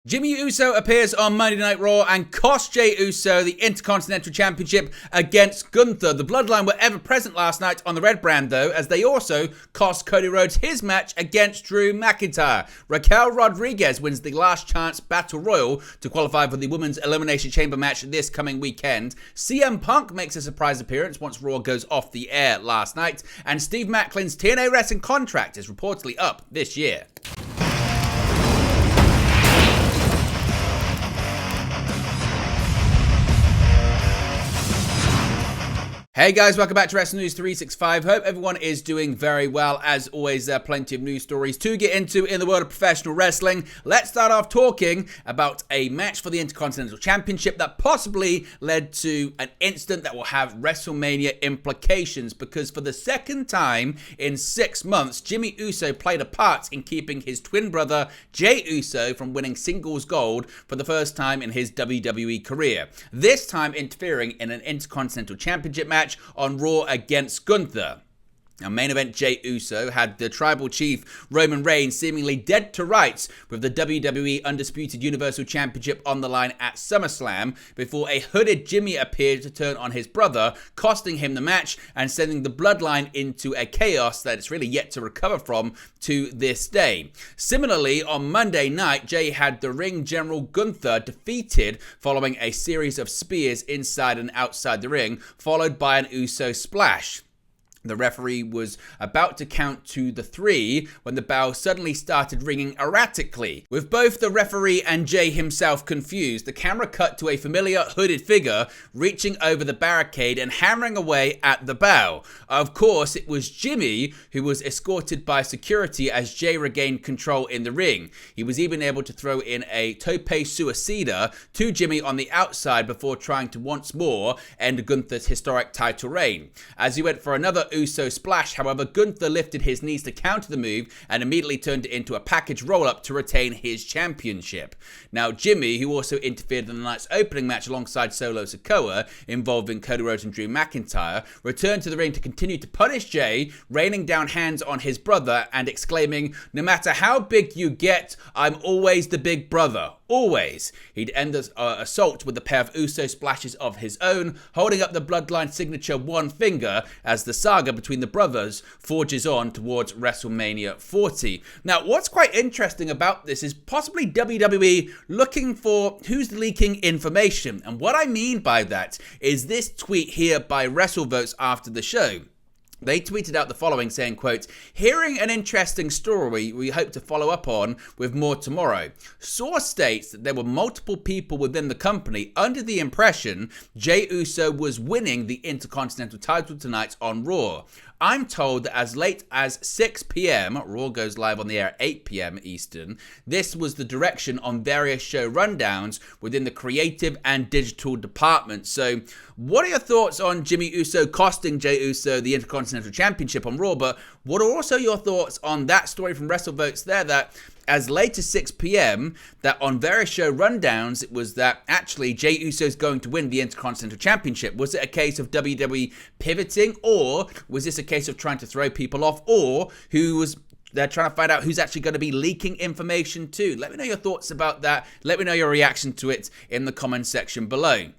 Jimmy Uso appears on Monday Night Raw and cost Jay Uso the Intercontinental Championship against Gunther. The Bloodline were ever present last night on the red brand though, as they also cost Cody Rhodes his match against Drew McIntyre. Raquel Rodriguez wins the last chance battle royal to qualify for the Women's Elimination Chamber match this coming weekend. CM Punk makes a surprise appearance once Raw goes off the air last night, and Steve Macklin's TNA Wrestling contract is reportedly up this year. Hey guys, welcome back to Wrestling News 365. Hope everyone is doing very well. As always, there are plenty of news stories to get into in the world of professional wrestling. Let's start off talking about a match for the Intercontinental Championship that possibly led to an incident that will have WrestleMania implications, because for the second time in 6 months, Jimmy Uso played a part in keeping his twin brother Jay Uso from winning singles gold for the first time in his WWE career. This time interfering in an Intercontinental Championship match on Raw against Gunther. Now, main event Jay Uso had the tribal chief Roman Reigns seemingly dead to rights with the WWE Undisputed Universal Championship on the line at SummerSlam before a hooded Jimmy appeared to turn on his brother, costing him the match and sending the Bloodline into a chaos that it's really yet to recover from to this day. Similarly, on Monday night, Jay had the ring general Gunther defeated following a series of spears inside and outside the ring, followed by an Uso splash. The referee was about to count to the 3 when the bell suddenly started ringing erratically. With both the referee and Jay himself confused, the camera cut to a familiar hooded figure reaching over the barricade and hammering away at the bell. Of course, it was Jimmy, who was escorted by security as Jay regained control in the ring. He was even able to throw in a tope suicida to Jimmy on the outside before trying to once more end Gunther's historic title reign. As he went for another Uso splash, however, Gunther lifted his knees to counter the move and immediately turned it into a package roll-up to retain his championship. Now, Jimmy, who also interfered in the night's opening match alongside Solo Sikoa, involving Cody Rhodes and Drew McIntyre, returned to the ring to continue to punish Jay, raining down hands on his brother and exclaiming, "No matter how big you get, I'm always the big brother. Always." He'd end the assault with a pair of Uso splashes of his own, holding up the Bloodline signature one finger as the saga between the brothers forges on towards WrestleMania 40. Now, what's quite interesting about this is possibly WWE looking for who's leaking information. And what I mean by that is this tweet here by WrestleVotes after the show. They tweeted out the following saying, quote, "Hearing an interesting story we hope to follow up on with more tomorrow. Source states that there were multiple people within the company under the impression Jay Uso was winning the Intercontinental title tonight on Raw. I'm told that as late as 6 p.m, Raw goes live on the air at 8 p.m. Eastern, this was the direction on various show rundowns within the creative and digital department." So what are your thoughts on Jimmy Uso costing Jay Uso the Intercontinental Championship on Raw? But what are also your thoughts on that story from WrestleVotes there, that as late as 6 p.m, that on various show rundowns, it was that actually Jay Uso is going to win the Intercontinental Championship? Was it a case of WWE pivoting, or was this a case of trying to throw people off, or they're trying to find out who's actually going to be leaking information too? Let me know your thoughts about that. Let me know your reaction to it in the comment section below.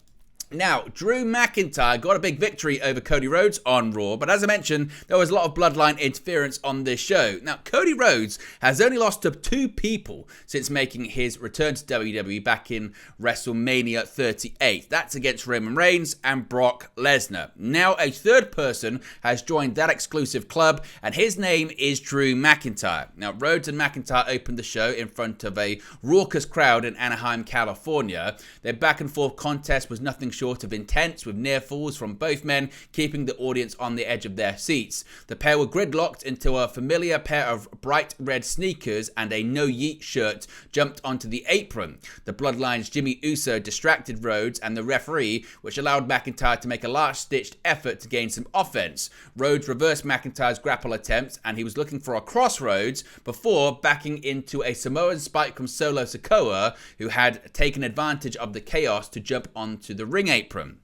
Now, Drew McIntyre got a big victory over Cody Rhodes on Raw, but as I mentioned, there was a lot of Bloodline interference on this show. Now, Cody Rhodes has only lost to 2 people since making his return to WWE back in WrestleMania 38. That's against Roman Reigns and Brock Lesnar. Now, a third person has joined that exclusive club, and his name is Drew McIntyre. Now, Rhodes and McIntyre opened the show in front of a raucous crowd in Anaheim, California. Their back-and-forth contest was nothing short of intense, with near falls from both men, keeping the audience on the edge of their seats. The pair were gridlocked until a familiar pair of bright red sneakers and a no yeet shirt jumped onto the apron. The Bloodline's Jimmy Uso distracted Rhodes and the referee, which allowed McIntyre to make a last-ditched effort to gain some offense. Rhodes reversed McIntyre's grapple attempt, and he was looking for a crossroads before backing into a Samoan spike from Solo Sikoa, who had taken advantage of the chaos to jump onto the ring apron.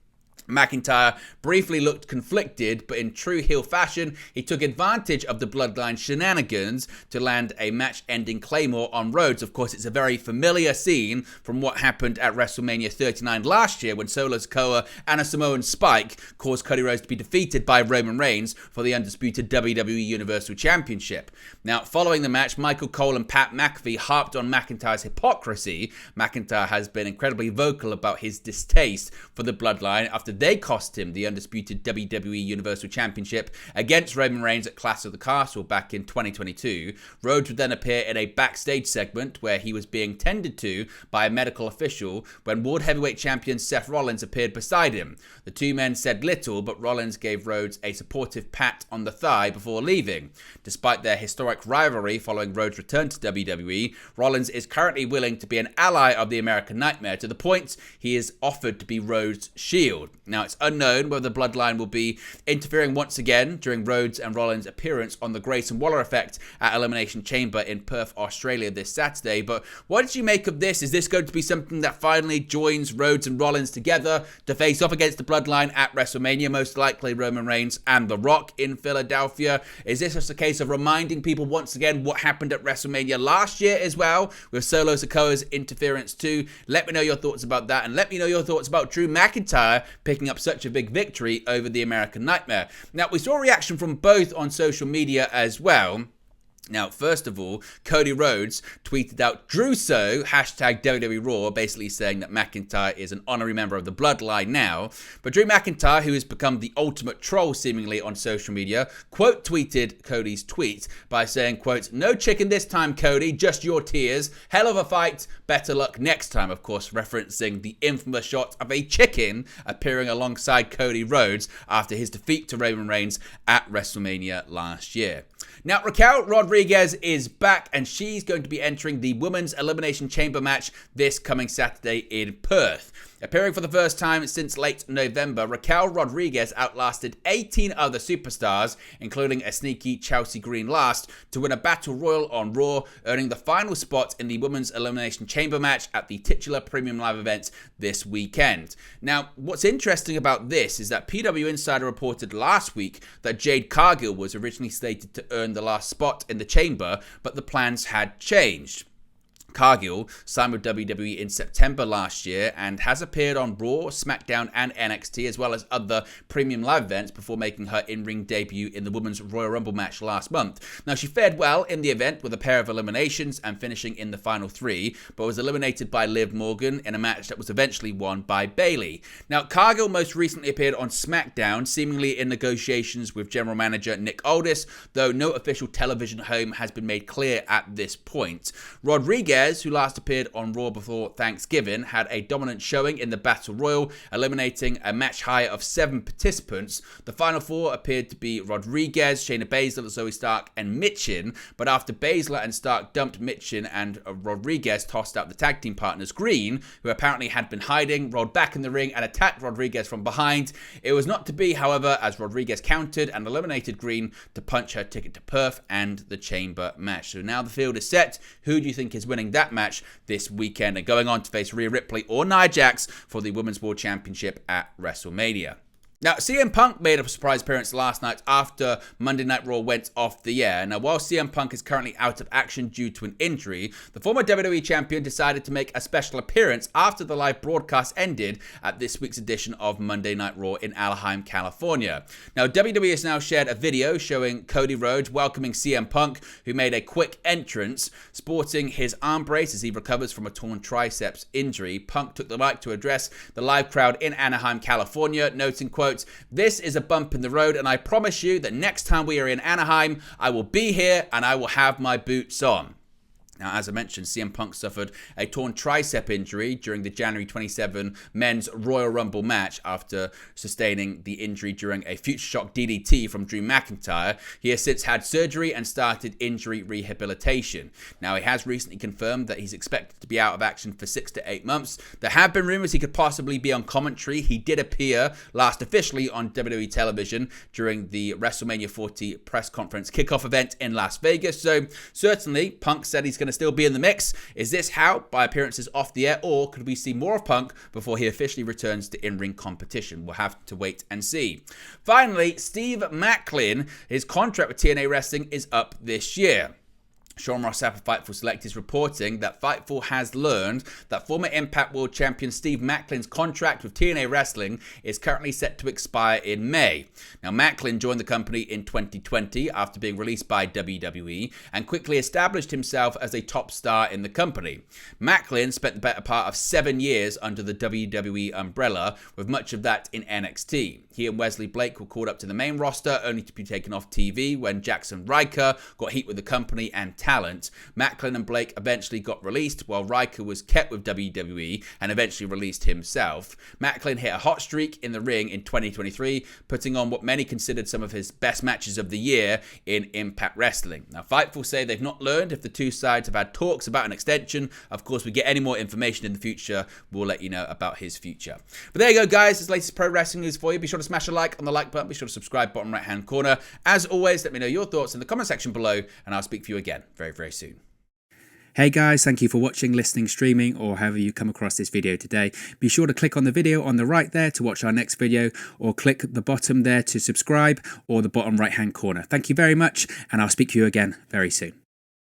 McIntyre briefly looked conflicted, but in true heel fashion, he took advantage of the Bloodline shenanigans to land a match-ending Claymore on Rhodes. Of course, it's a very familiar scene from what happened at WrestleMania 39 last year when Solo Sikoa and a Samoan Spike caused Cody Rhodes to be defeated by Roman Reigns for the undisputed WWE Universal Championship. Now, following the match, Michael Cole and Pat McAfee harped on McIntyre's hypocrisy. McIntyre has been incredibly vocal about his distaste for the Bloodline after they cost him the undisputed WWE Universal Championship against Roman Reigns at Clash of the Castle back in 2022. Rhodes would then appear in a backstage segment where he was being tended to by a medical official when World Heavyweight Champion Seth Rollins appeared beside him. The two men said little, but Rollins gave Rhodes a supportive pat on the thigh before leaving. Despite their historic rivalry following Rhodes' return to WWE, Rollins is currently willing to be an ally of the American Nightmare to the point he is offered to be Rhodes' shield. Now, it's unknown whether the Bloodline will be interfering once again during Rhodes and Rollins' appearance on the Grayson Waller effect at Elimination Chamber in Perth, Australia this Saturday. But what did you make of this? Is this going to be something that finally joins Rhodes and Rollins together to face off against the Bloodline at WrestleMania, most likely Roman Reigns and The Rock in Philadelphia? Is this just a case of reminding people once again what happened at WrestleMania last year as well, with Solo Sikoa's interference too? Let me know your thoughts about that, and let me know your thoughts about Drew McIntyre picking up such a big victory over the American Nightmare. Now, we saw a reaction from both on social media as well. Now, first of all, Cody Rhodes tweeted out Druso, hashtag WWE Raw, basically saying that McIntyre is an honorary member of the Bloodline now. But Drew McIntyre, who has become the ultimate troll seemingly on social media, quote tweeted Cody's tweet by saying, quote, "No chicken this time, Cody, just your tears. Hell of a fight. Better luck next time," of course, referencing the infamous shot of a chicken appearing alongside Cody Rhodes after his defeat to Roman Reigns at WrestleMania last year. Now, Raquel Rodriguez is back, and she's going to be entering the Women's Elimination Chamber match this coming Saturday in Perth. Appearing for the first time since late November, Raquel Rodriguez outlasted 18 other superstars, including a sneaky Chelsea Green last, to win a Battle Royal on Raw, earning the final spot in the Women's Elimination Chamber match at the titular Premium Live event this weekend. Now, what's interesting about this is that PW Insider reported last week that Jade Cargill was originally slated to earn the last spot in the chamber, but the plans had changed. Cargill signed with WWE in September last year and has appeared on Raw, SmackDown and NXT as well as other premium live events before making her in-ring debut in the Women's Royal Rumble match last month. Now, she fared well in the event with a pair of eliminations and finishing in the final three, but was eliminated by Liv Morgan in a match that was eventually won by Bayley. Now, Cargill most recently appeared on SmackDown, seemingly in negotiations with general manager Nick Aldis, though no official television home has been made clear at this point. Rodriguez, who last appeared on Raw before Thanksgiving, had a dominant showing in the Battle Royal, eliminating a match high of 7 participants. The final four appeared to be Rodriguez, Shayna Baszler, Zoe Stark, and Michin, but after Baszler and Stark dumped Michin and Rodriguez tossed out the tag team partners, Green, who apparently had been hiding, rolled back in the ring and attacked Rodriguez from behind. It was not to be, however, as Rodriguez countered and eliminated Green to punch her ticket to Perth and the Chamber match. So now the field is set. Who do you think is winning that match this weekend and going on to face Rhea Ripley or Nia Jax for the Women's World Championship at WrestleMania? Now, CM Punk made a surprise appearance last night after Monday Night Raw went off the air. Now, while CM Punk is currently out of action due to an injury, the former WWE champion decided to make a special appearance after the live broadcast ended at this week's edition of Monday Night Raw in Anaheim, California. Now, WWE has now shared a video showing Cody Rhodes welcoming CM Punk, who made a quick entrance, sporting his arm brace as he recovers from a torn triceps injury. Punk took the mic to address the live crowd in Anaheim, California, noting, quote, "This is a bump in the road, and I promise you that next time we are in Anaheim, I will be here and I will have my boots on." Now, as I mentioned, CM Punk suffered a torn tricep injury during the January 27 Men's Royal Rumble match after sustaining the injury during a Future Shock DDT from Drew McIntyre. He has since had surgery and started injury rehabilitation. Now, he has recently confirmed that he's expected to be out of action for 6 to 8 months. There have been rumors he could possibly be on commentary. He did appear last officially on WWE television during the WrestleMania 40 press conference kickoff event in Las Vegas. So certainly, Punk said he's going going to still be in the mix? Is this how, by appearances off the air, or could we see more of Punk before he officially returns to in-ring competition? We'll have to wait and see. Finally, Steve Macklin, his contract with TNA Wrestling is up this year. Sean Ross Sapp of Fightful Select is reporting that Fightful has learned that former Impact World Champion Steve Macklin's contract with TNA Wrestling is currently set to expire in May. Now, Macklin joined the company in 2020 after being released by WWE and quickly established himself as a top star in the company. Macklin spent the better part of 7 years under the WWE umbrella, with much of that in NXT. He and Wesley Blake were called up to the main roster, only to be taken off TV when Jackson Riker got heat with the company and talent. Macklin and Blake eventually got released, while Riker was kept with WWE and eventually released himself. Macklin hit a hot streak in the ring in 2023, putting on what many considered some of his best matches of the year in Impact Wrestling. Now, Fightful say they've not learned if the two sides have had talks about an extension. Of course, we get any more information in the future, we'll let you know about his future. But there you go, guys. This latest pro wrestling news for you. Be sure to smash a like on the like button. Be sure to subscribe, bottom right hand corner. As always, let me know your thoughts in the comment section below, and I'll speak to you again very, very soon. Hey guys, thank you for watching, listening, streaming, or however you come across this video today. Be sure to click on the video on the right there to watch our next video, or click the bottom there to subscribe, or the bottom right hand corner. Thank you very much, and I'll speak to you again very soon.